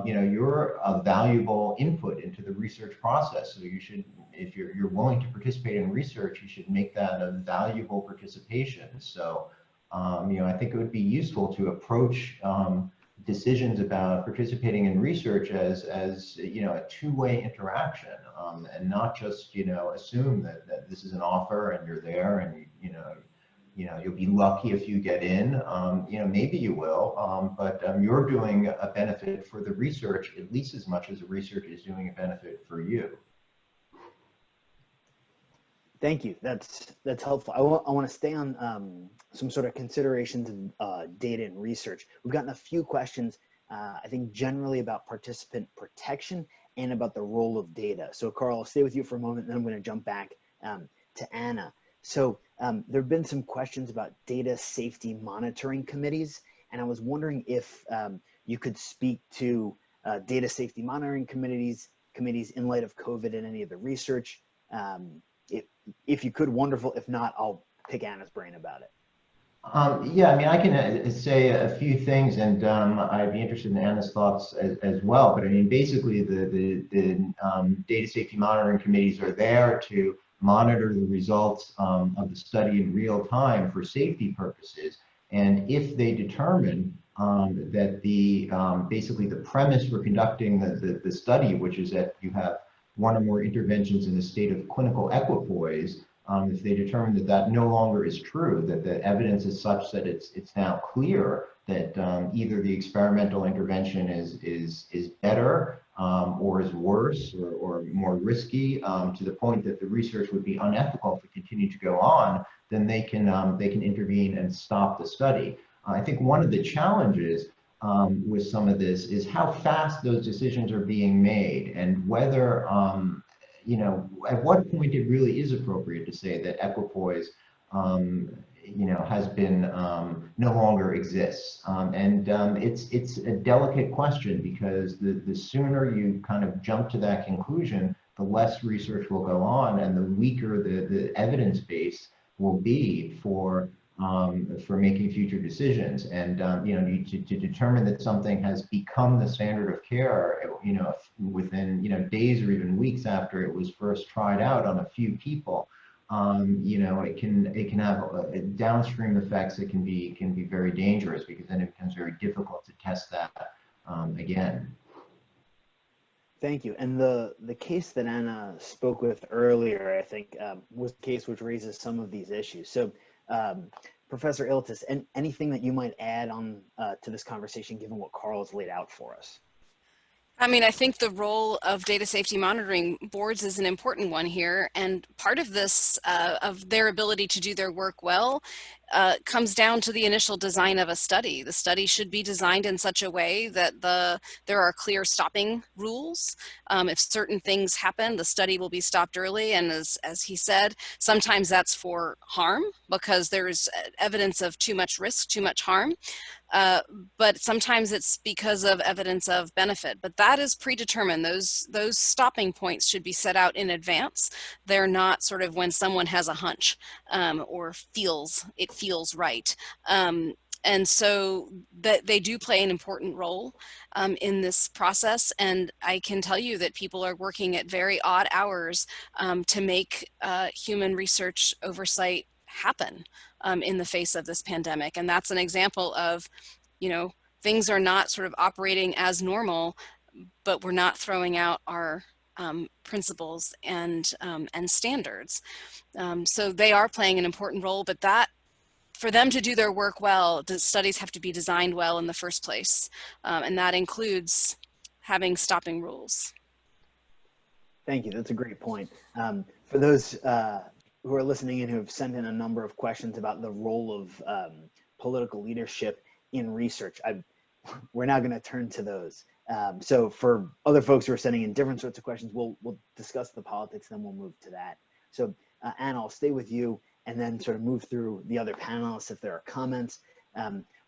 You're a valuable input into the research process. So you should, if you're willing to participate in research, you should make that a valuable participation. So, I think it would be useful to approach decisions about participating in research as a two-way interaction, and not just assume that this is an offer and you're there and you'll be lucky if you get in. Maybe you will, but you're doing a benefit for the research at least as much as the research is doing a benefit for you. Thank you. That's helpful. I want to stay on some sort of considerations of data and research. We've gotten a few questions, I think, generally about participant protection and about the role of data. So, Carl, I'll stay with you for a moment, and then I'm going to jump back to Anna. So there have been some questions about data safety monitoring committees, and I was wondering if you could speak to data safety monitoring committees in light of COVID and any of the research. If you could, wonderful. If not, I'll pick Anna's brain about it. Yeah, I mean, I can say a few things, and I'd be interested in Anna's thoughts as well. But I mean, basically, the data safety monitoring committees are there to monitor the results of the study in real time for safety purposes. And if they determine that basically the premise for conducting the study, which is that you have one or more interventions in a state of clinical equipoise, if they determine that no longer is true, that the evidence is such that it's now clear that either the experimental intervention is better or is worse or more risky to the point that the research would be unethical if it continued to go on, then they can intervene and stop the study. I think one of the challenges with some of this is how fast those decisions are being made, and whether you know, at what point it really is appropriate to say that equipoise, you know, has been no longer exists. It's a delicate question, because the sooner you kind of jump to that conclusion, the less research will go on, and the weaker the evidence base will be for making future decisions. And you know, to determine that something has become the standard of care, you know, within, you know, days or even weeks after it was first tried out on a few people, you know, it can have downstream effects that can be very dangerous, because then it becomes very difficult to test that again. Thank you. And the case that Anna spoke with earlier, I think, was a case which raises some of these issues. So, Professor Iltus, anything that you might add on to this conversation, given what Carl has laid out for us? I mean, I think the role of data safety monitoring boards is an important one here, and part of this, of their ability to do their work well, comes down to the initial design of a study. The study should be designed in such a way that there are clear stopping rules. If certain things happen, the study will be stopped early, and as he said, sometimes that's for harm, because there's evidence of too much risk, too much harm. But sometimes it's because of evidence of benefit, but that is predetermined. Those stopping points should be set out in advance. They're not sort of when someone has a hunch or it feels right. And so that they do play an important role in this process. And I can tell you that people are working at very odd hours to make human research oversight happen in the face of this pandemic. And that's an example of, you know, things are not sort of operating as normal, but we're not throwing out our principles and standards. So they are playing an important role, but that, for them to do their work well, the studies have to be designed well in the first place. And that includes having stopping rules. Thank you. That's a great point. For those who are listening in who have sent in a number of questions about the role of political leadership in research, we're now going to turn to those. So for other folks who are sending in different sorts of questions, we'll discuss the politics, then we'll move to that. So Anna, I'll stay with you and then sort of move through the other panelists if there are comments.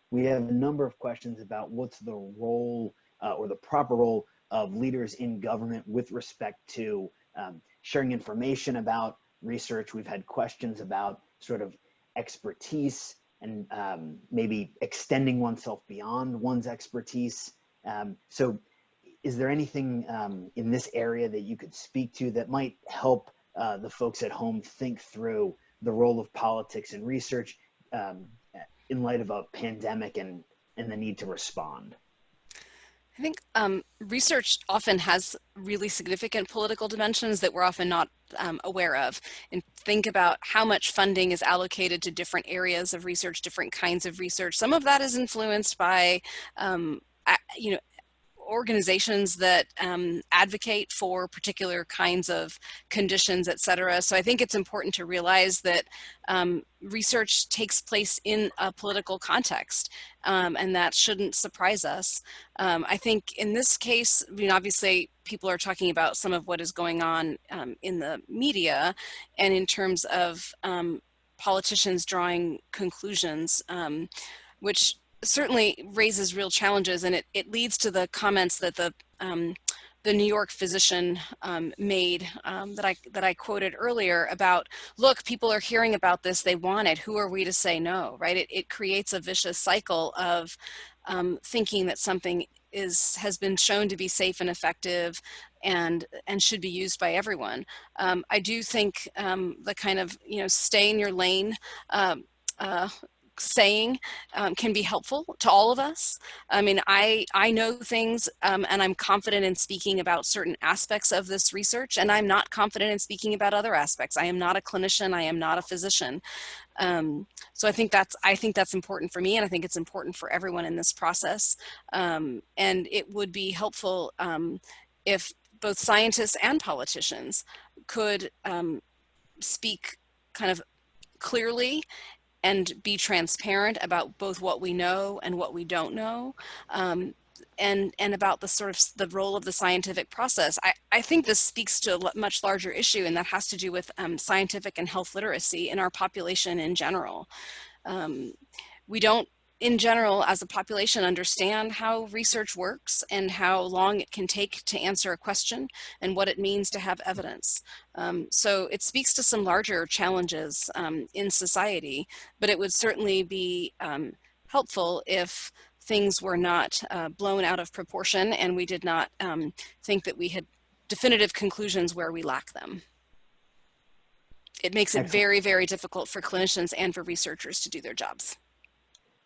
We have a number of questions about what's the role or the proper role of leaders in government with respect to sharing information about research. We've had questions about sort of expertise and maybe extending oneself beyond one's expertise. So is there anything in this area that you could speak to that might help the folks at home think through the role of politics in research in light of a pandemic and the need to respond? I think research often has really significant political dimensions that we're often not aware of. And think about how much funding is allocated to different areas of research, different kinds of research. Some of that is influenced by, you know, organizations that advocate for particular kinds of conditions, et cetera. So I think it's important to realize that research takes place in a political context, and that shouldn't surprise us. I think in this case, I mean, obviously people are talking about some of what is going on in the media, and in terms of politicians drawing conclusions, which certainly raises real challenges, and it leads to the comments that the New York physician made that I quoted earlier about, look, people are hearing about this, they want it, who are we to say no, right? It creates a vicious cycle of thinking that something has been shown to be safe and effective and should be used by everyone. I do think the kind of, you know, stay in your lane saying can be helpful to all of us. I mean, I know things and I'm confident in speaking about certain aspects of this research, and I'm not confident in speaking about other aspects. I am not a clinician, I am not a physician. So I think that's important for me, and I think it's important for everyone in this process. And it would be helpful if both scientists and politicians could speak kind of clearly and be transparent about both what we know and what we don't know. and about the sort of the role of the scientific process. I think this speaks to a much larger issue, and that has to do with scientific and health literacy in our population in general. We don't, in general, as a population, understand how research works and how long it can take to answer a question and what it means to have evidence. So it speaks to some larger challenges in society, but it would certainly be helpful if things were not blown out of proportion and we did not think that we had definitive conclusions where we lack them. It makes it very, very difficult for clinicians and for researchers to do their jobs.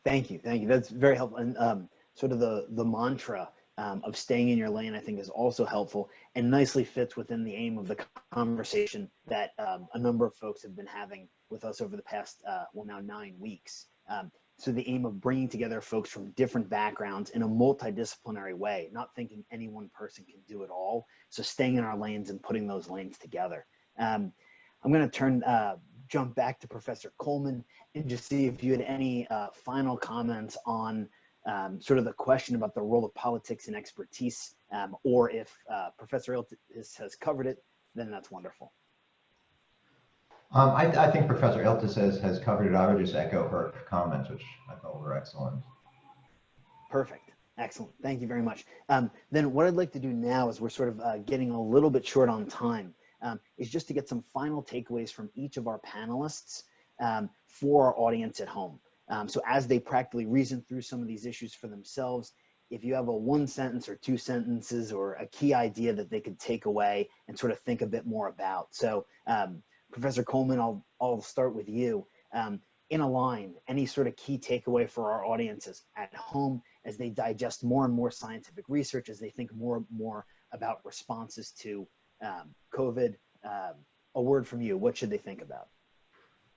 Thank you. Thank you. That's very helpful. And sort of the mantra of staying in your lane, I think, is also helpful and nicely fits within the aim of the conversation that a number of folks have been having with us over the past, well, now 9 weeks. So the aim of bringing together folks from different backgrounds in a multidisciplinary way, not thinking any one person can do it all. So staying in our lanes and putting those lanes together. I'm going to jump back to Professor Coleman and just see if you had any final comments on sort of the question about the role of politics and expertise, or if Professor Iltus has covered it, then that's wonderful. I think Professor Iltus has covered it. I would just echo her comments, which I thought were excellent. Perfect. Excellent. Thank you very much. Then what I'd like to do now is we're sort of getting a little bit short on time. Is just to get some final takeaways from each of our panelists for our audience at home. So as they practically reason through some of these issues for themselves, if you have a 1 sentence or 2 sentences or a key idea that they could take away and sort of think a bit more about. So Professor Coleman, I'll start with you. In a line, any sort of key takeaway for our audiences at home as they digest more and more scientific research, as they think more and more about responses to COVID, a word from you. What should they think about?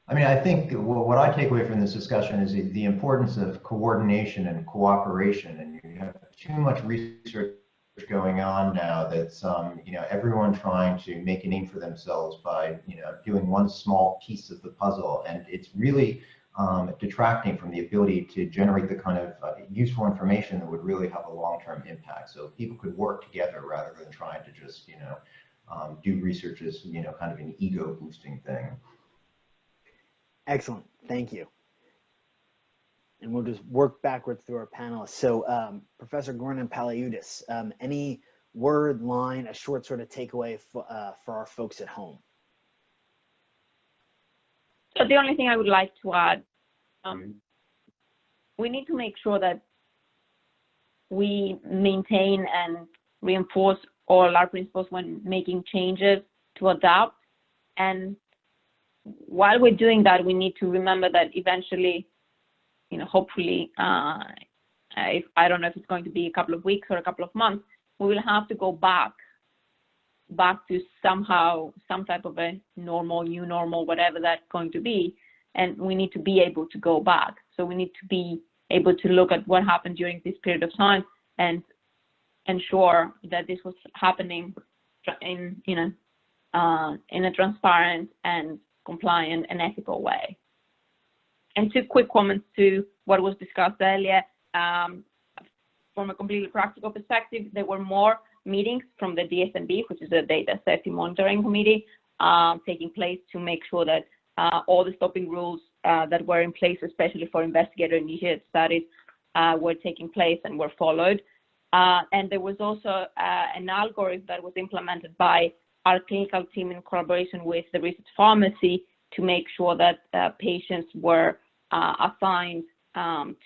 I mean, I think what I take away from this discussion is the importance of coordination and cooperation. And you have too much research going on now that's, everyone trying to make a name for themselves by, doing one small piece of the puzzle. And it's really detracting from the ability to generate the kind of useful information that would really have a long-term impact. So people could work together rather than trying to just, do research as, kind of an ego boosting thing. Excellent. Thank you. And we'll just work backwards through our panelists. So Professor Gorna and Palaiudis, any word, line, a short sort of takeaway for our folks at home? So the only thing I would like to add, we need to make sure that we maintain and reinforce all our principles when making changes to adapt. And while we're doing that, we need to remember that eventually, hopefully, if I don't know if it's going to be a couple of weeks or a couple of months, we will have to go back to somehow some type of a normal, new normal, whatever that's going to be. And we need to be able to go back. So we need to be able to look at what happened during this period of time and ensure that this was happening in a transparent and compliant and ethical way. And 2 quick comments to what was discussed earlier. From a completely practical perspective, there were more meetings from the DSMB, which is the Data Safety Monitoring Committee, taking place to make sure that all the stopping rules that were in place, especially for investigator-initiated studies, were taking place and were followed. And there was also an algorithm that was implemented by our clinical team in collaboration with the research pharmacy to make sure that patients were assigned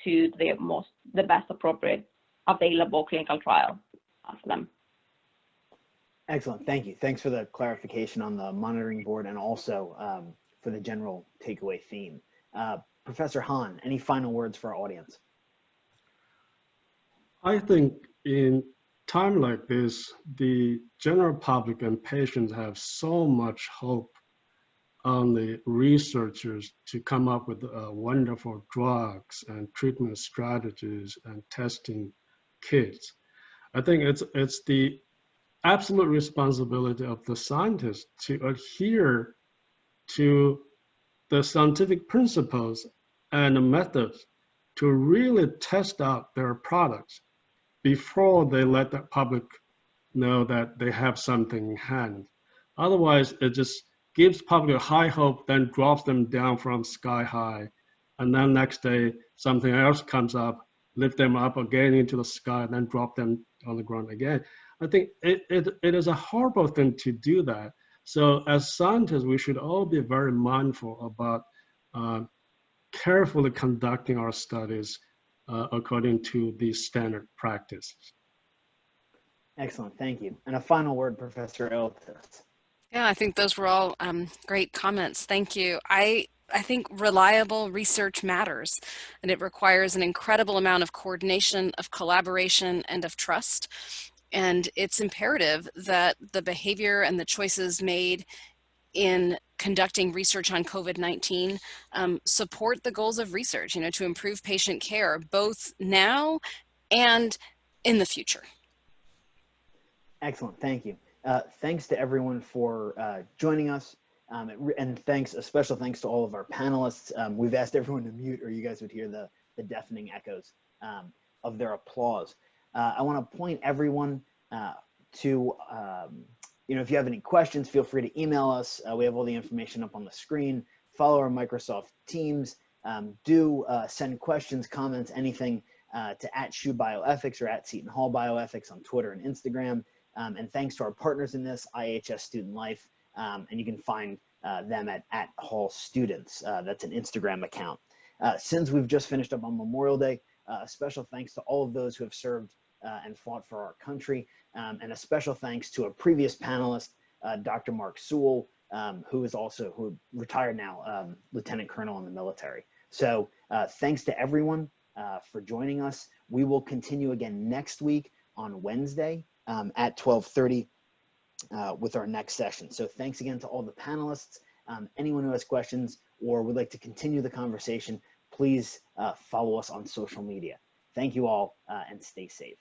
to the best appropriate available clinical trial for them. Excellent. Thank you. Thanks for the clarification on the monitoring board and also for the general takeaway theme. Professor Hahn, any final words for our audience? I think in time like this, the general public and patients have so much hope on the researchers to come up with wonderful drugs and treatment strategies and testing kits. I think it's the absolute responsibility of the scientists to adhere to the scientific principles and methods to really test out their products before they let the public know that they have something in hand. Otherwise, it just gives public high hope, then drops them down from sky high. And then next day, something else comes up, lift them up again into the sky, and then drop them on the ground again. I think it is a horrible thing to do that. So as scientists, we should all be very mindful about carefully conducting our studies according to these standard practices. Excellent, thank you. And a final word, Professor Iltus. Yeah, I think those were all great comments. Thank you. I think reliable research matters, and it requires an incredible amount of coordination, of collaboration, and of trust. And it's imperative that the behavior and the choices made in conducting research on COVID-19 support the goals of research, to improve patient care, both now and in the future. Excellent, thank you. Thanks to everyone for joining us. And a special thanks to all of our panelists. We've asked everyone to mute or you guys would hear the deafening echoes of their applause. I want to point everyone to, if you have any questions, feel free to email us. We have all the information up on the screen. Follow our Microsoft Teams. Do send questions, comments, anything to @SHU Bioethics or @Seton Hall Bioethics on Twitter and Instagram. And thanks to our partners in this, IHS Student Life, and you can find them at Hall Students. That's an Instagram account. Since we've just finished up on Memorial Day, a special thanks to all of those who have served and fought for our country, and a special thanks to a previous panelist, Dr. Mark Sewell, who retired now, Lieutenant Colonel in the military. So thanks to everyone for joining us. We will continue again next week on Wednesday at 12:30 with our next session. So thanks again to all the panelists. Anyone who has questions or would like to continue the conversation, please follow us on social media. Thank you all and stay safe.